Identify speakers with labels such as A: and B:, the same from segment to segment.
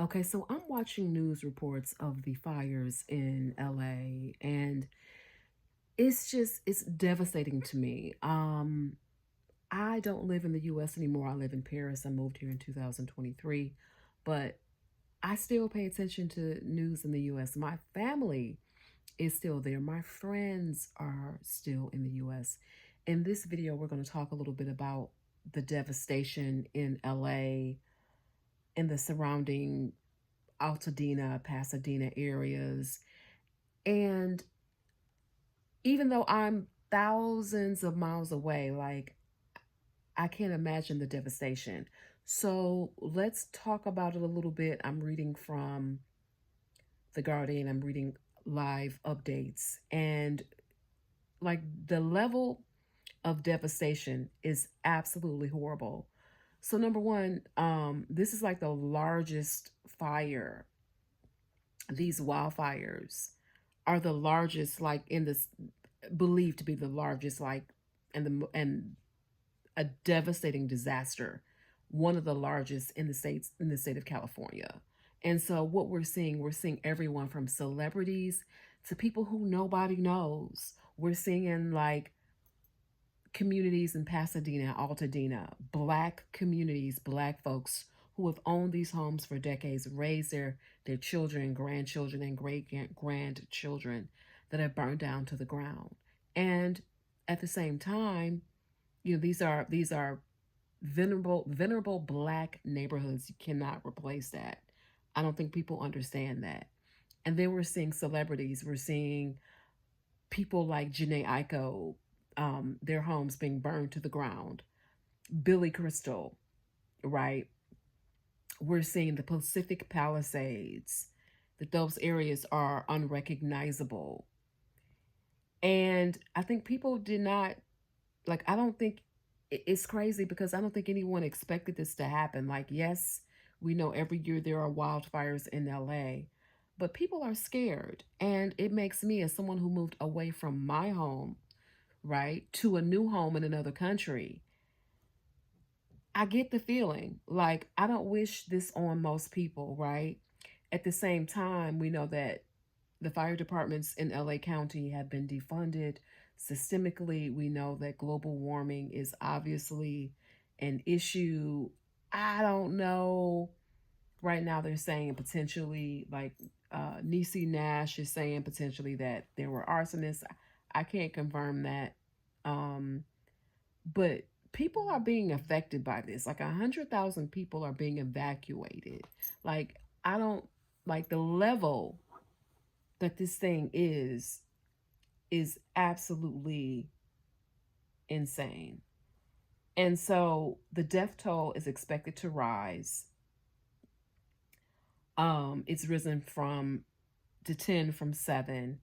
A: Okay, so I'm watching news reports of the fires in LA, and it's devastating to me. I don't live in the US anymore. I live in Paris. I moved here in 2023, but I still pay attention to news in the US. My family is still there. My friends are still in the US. In this video, we're going to talk a little bit about the devastation in LA and the surrounding Altadena, Pasadena areas. And even though I'm thousands of miles away, like I can't imagine the devastation. So let's talk about it a little bit. I'm reading from The Guardian, I'm reading live updates, and like the level of devastation is absolutely horrible. So number one, this is like the largest fire. These wildfires are the largest, like in this, believed to be the largest, like, and a devastating disaster, one of the largest in the state of California. And so what we're seeing everyone from celebrities to people who nobody knows. We're seeing like communities in Pasadena, Altadena, black communities, black folks who have owned these homes for decades, raised their children, grandchildren, and great grandchildren that have burned down to the ground. And at the same time, these are venerable black neighborhoods. You cannot replace that. I don't think people understand that. And then we're seeing celebrities. We're seeing people like Janae Aiko, their homes being burned to the ground. Billy Crystal, right? We're seeing the Pacific Palisades, that those areas are unrecognizable. And I think people did not, like, I don't think it's crazy because I don't think anyone expected this to happen. Like, yes, we know every year there are wildfires in LA, but people are scared. And it makes me, as someone who moved away from my home, right, to a new home in another country, I get the feeling like I don't wish this on most people, right? At the same time, we know that the fire departments in LA County have been defunded systemically. We know that global warming is obviously an issue. I don't know. Right now, they're saying potentially, like Niecy Nash is saying potentially that there were arsonists. I can't confirm that. Um, but people are being affected by this. Like 100,000 people are being evacuated. Like, I don't, like, the level that this thing is absolutely insane. And so the death toll is expected to rise. It's risen from to 10 from 7.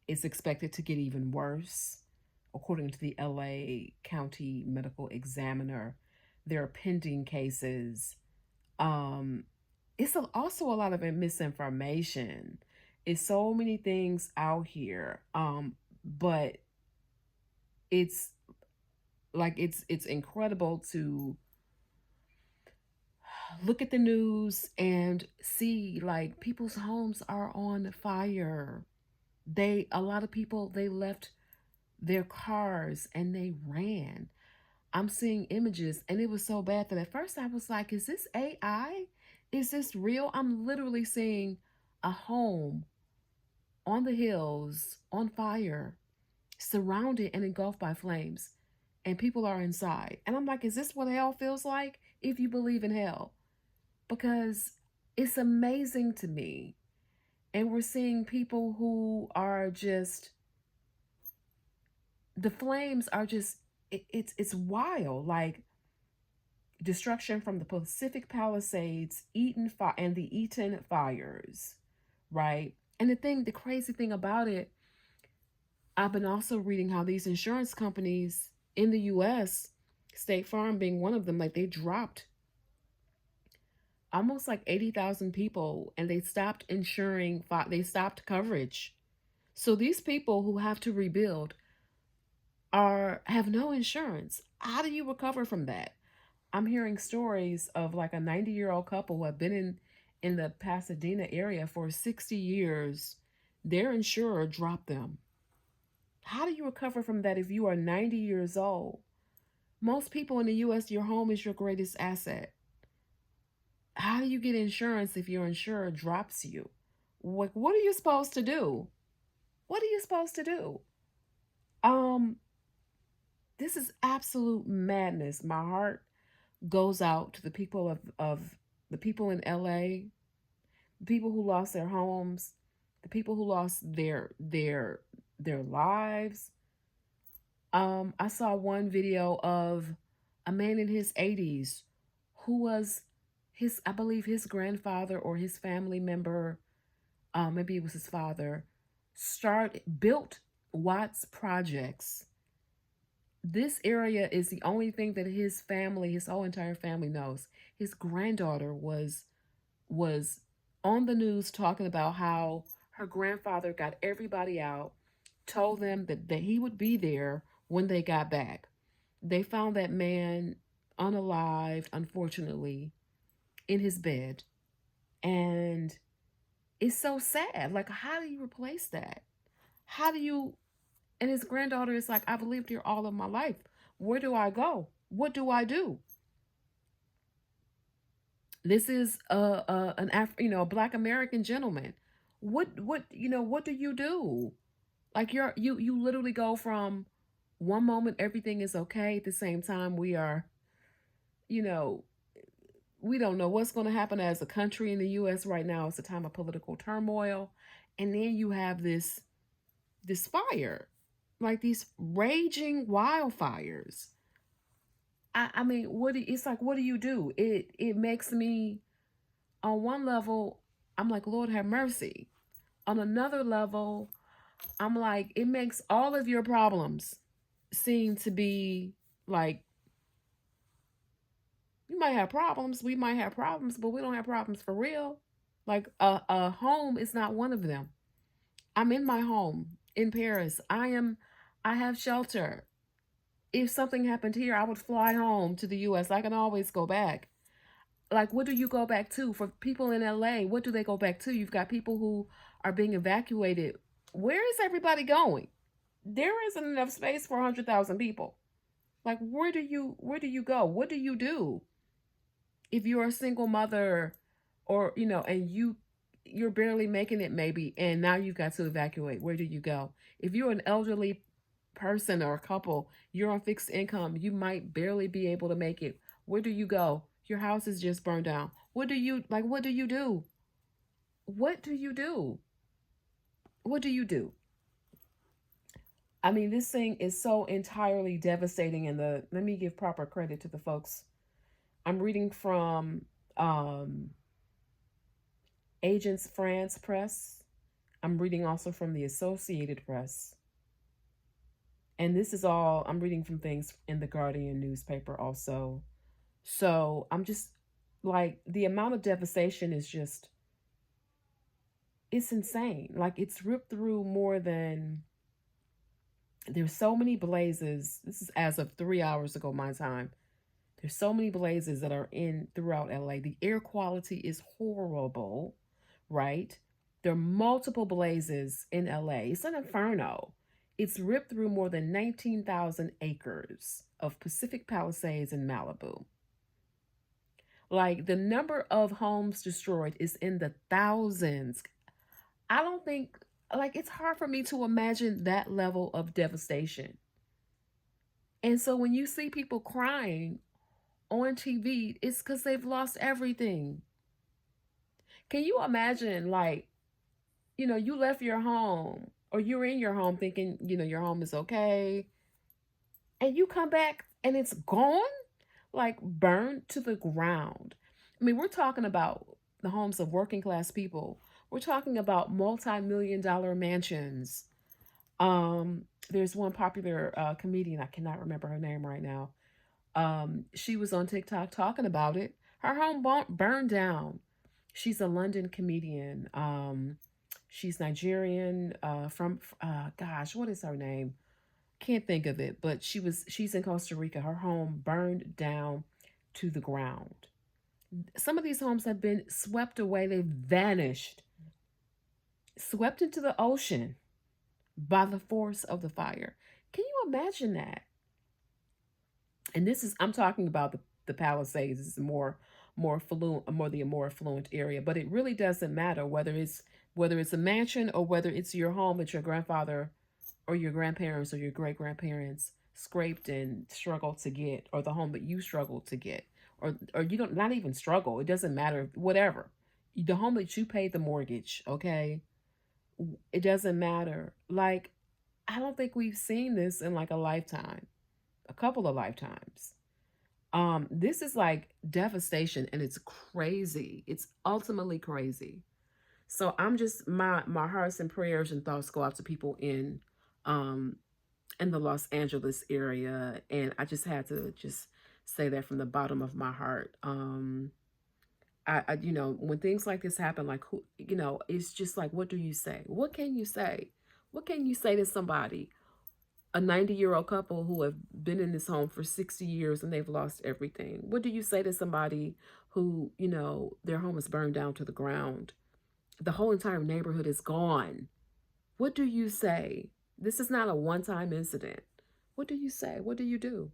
A: It's expected to get even worse. According to the LA County Medical Examiner, there are pending cases. Um, also a lot of misinformation. It's so many things out here. But it's it's incredible to look at the news and see like people's homes are on fire. A lot of people, they left their cars and they ran. I'm seeing images and it was so bad that at first I was like, is this AI? Is this real? I'm literally seeing a home on the hills on fire, surrounded and engulfed by flames, and people are inside. And I'm like, is this what hell feels like if you believe in hell? Because it's amazing to me. And we're seeing people who are just, the flames are just, it's wild. Like destruction from the Pacific Palisades, and the Eaton fires, right? And the crazy thing about it, I've been also reading how these insurance companies in the US, State Farm being one of them, like they dropped almost like 80,000 people and they stopped insuring, they stopped coverage. So these people who have to rebuild have no insurance. How do you recover from that? I'm hearing stories of like a 90-year-old couple who have been in the Pasadena area for 60 years, their insurer dropped them. How do you recover from that if you are 90 years old? Most people in the US, your home is your greatest asset. How do you get insurance if your insurer drops you? What are you supposed to do? What are you supposed to do? Um, this is absolute madness. My heart goes out to the people of the people in LA, the people who lost their homes, the people who lost their lives. I saw one video of a man in his 80s who was his, I believe his grandfather or his family member, maybe it was his father, built Watts projects. This area is the only thing that his family, his whole entire family knows. His granddaughter was on the news talking about how her grandfather got everybody out, told them that he would be there when they got back. They found that man unalived, unfortunately, in his bed. And it's so sad. Like, how do you replace that? How do you? And his granddaughter is like, I've lived here all of my life. Where do I go? What do I do? This is a Black American gentleman. What do you do? Like you literally go from one moment everything is okay, at the same time we are, you know, we don't know what's going to happen as a country in the US right now. It's a time of political turmoil. And then you have this fire, like these raging wildfires. I mean, it's like, what do you do? It makes me, on one level, I'm like, Lord have mercy. On another level, I'm like, it makes all of your problems seem to be like, you might have problems, we might have problems, but we don't have problems for real. Like a home is not one of them. I'm in my home in Paris. I have shelter. If something happened here, I would fly home to the US. I can always go back. Like, what do you go back to? For people in LA, what do they go back to? You've got people who are being evacuated. Where is everybody going? There isn't enough space for 100,000 people. Like, where do you go? What do you do if you're a single mother, or and you're barely making it maybe, and now you've got to evacuate? Where do you go? If you're an elderly person or a couple, you're on fixed income, you might barely be able to make it. Where do you go? Your house is just burned down. What do you do? What do you do? What do you do? I mean, this thing is so entirely devastating. And let me give proper credit to the folks. I'm reading from um, Agence France Press. I'm reading also from the Associated Press. And this is all, I'm reading from things in the Guardian newspaper also. So I'm just like, the amount of devastation is just, it's insane. Like, it's ripped through more than, there's so many blazes. This is as of 3 hours ago, my time. There's so many blazes that are in throughout LA. The air quality is horrible, right? There are multiple blazes in LA. It's an inferno. It's ripped through more than 19,000 acres of Pacific Palisades in Malibu. Like, the number of homes destroyed is in the thousands. I don't think, like, it's hard for me to imagine that level of devastation. And so when you see people crying on TV, it's because they've lost everything. Can you imagine, like, you left your home, or you're in your home thinking, your home is okay, and you come back and it's gone, like burned to the ground. I mean, we're talking about the homes of working class people. We're talking about multi-million dollar mansions. There's one popular comedian, I cannot remember her name right now. She was on TikTok talking about it. Her home burned down. She's a London comedian. She's Nigerian. From gosh, what is her name? Can't think of it. But she's in Costa Rica. Her home burned down to the ground. Some of these homes have been swept away, they've vanished, swept into the ocean by the force of the fire. Can you imagine that? And this is, I'm talking about the Palisades. This is more affluent, more affluent area, but it really doesn't matter whether it's a mansion or whether it's your home that your grandfather or your grandparents or your great grandparents scraped and struggled to get, or the home that you struggled to get, or you don't, not even struggle, it doesn't matter, whatever, the home that you paid the mortgage, okay, it doesn't matter. Like, I don't think we've seen this in like a lifetime, a couple of lifetimes. This is like devastation, and it's crazy. It's ultimately crazy. So I'm just, my hearts and prayers and thoughts go out to people um in the Los Angeles area, and I just had to just say that from the bottom of my heart. You know, when things like this happen, like, who, you know, it's just like, what do you say? What can you say? What can you say to somebody, a 90-year-old couple who have been in this home for 60 years and they've lost everything? What do you say to somebody who, you know, their home is burned down to the ground? The whole entire neighborhood is gone. What do you say? This is not a one time incident. What do you say? What do you do?